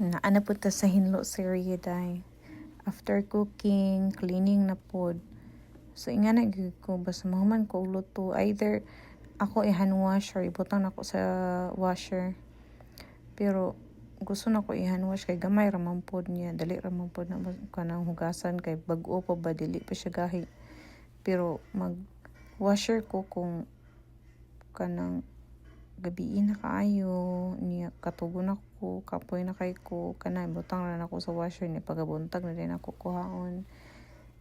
Naana po ta sa hinlo serye day. After cooking, cleaning na pod. So inga na gyud ko basta mahuman ko luto either ako i-hand wash or ibutang nako sa washer. Pero gusto na ko i-hand wash kay gamay ra man pod niya, dali ra man pod na kanang hugasan kay bag-o pa ba dili pa siya gahi. Pero mag washer ko kung kanang gabi na kaayo niya katugon ako kapoy na kay ko kanay butang ra nako sa washer ni pagabuntag na din ako kuhaon.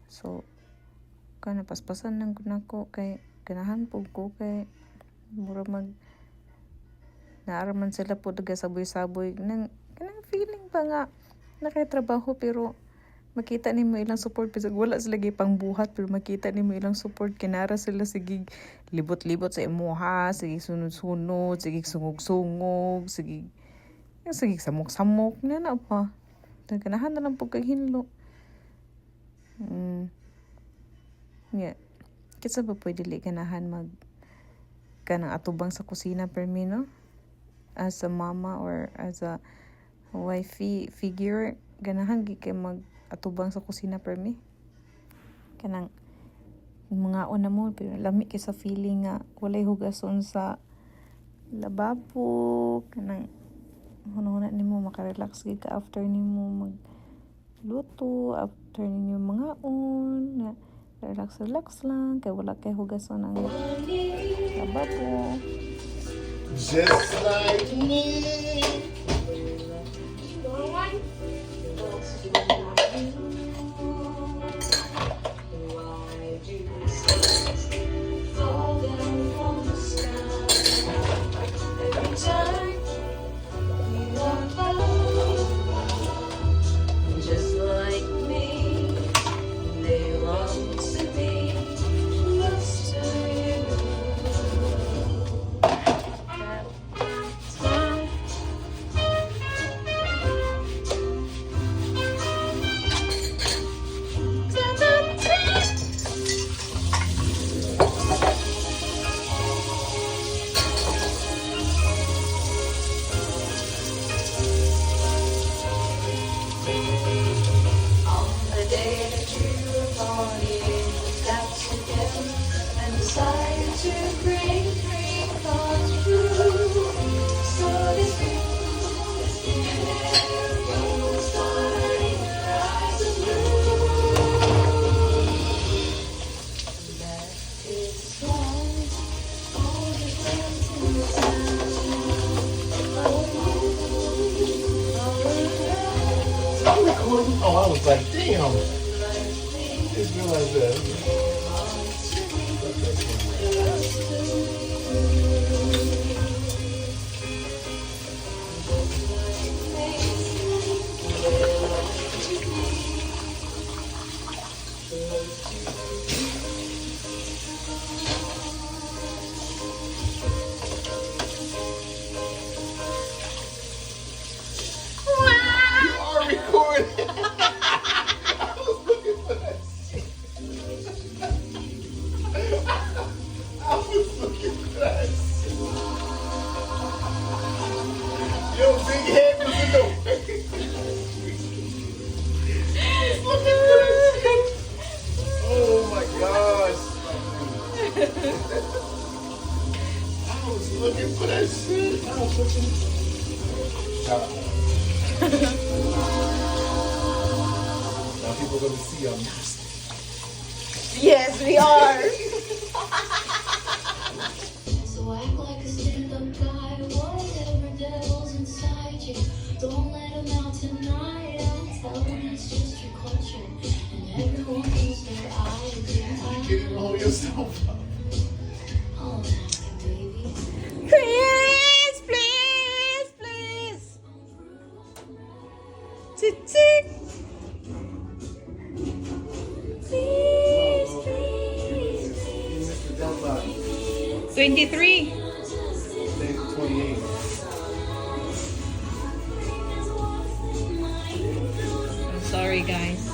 So kana paspasan lang nako kay ganahan pug ko kay mura mag naaraman sila po daga saboy-saboy nang kanang feeling pa nga nakaitrabaho pero makita nimo ilang support bisag wala sila gay pangbuhat pero makita nimo ilang support kinara sila sige libot-libot sa imuha sige sunod-sunod sige sungog-sungog sige samok-samok na pa ganahan na lang pug kay hinlo. Yeah. Kitsa ba pwede dili ganahan mag kanang atubang sa kusina per me, no? As a mama or as a wifey figure, ganahan gi kay mag atubang sa kusina per me. Kanang mga una mo pero lami kay sa feeling nga walay hugason sa lababo kanang hunahuna nimo makarelax gid ka after nimo magluto after ninyo mga na relax lang kay wala kay hugason ang lababo. Just like me. Oh, I was like, damn. I just realized that. You are recording. I was looking for that shit. I was looking for that shit. Yo, big head was in the way. I was looking for that shit. Oh my gosh. I was looking for that shit. I was looking. Now people are gonna see I'm nasty. Yes, we are. So act like a stand-up guy, whatever devil's inside you. Don't let him out tonight. I tell him it's just your culture, and everyone knows their eyes. You can't even hold yourself up. Oh, nasty baby. Please. Tick. Please. Mr. Delphi, 23. today's 28. I'm sorry, guys.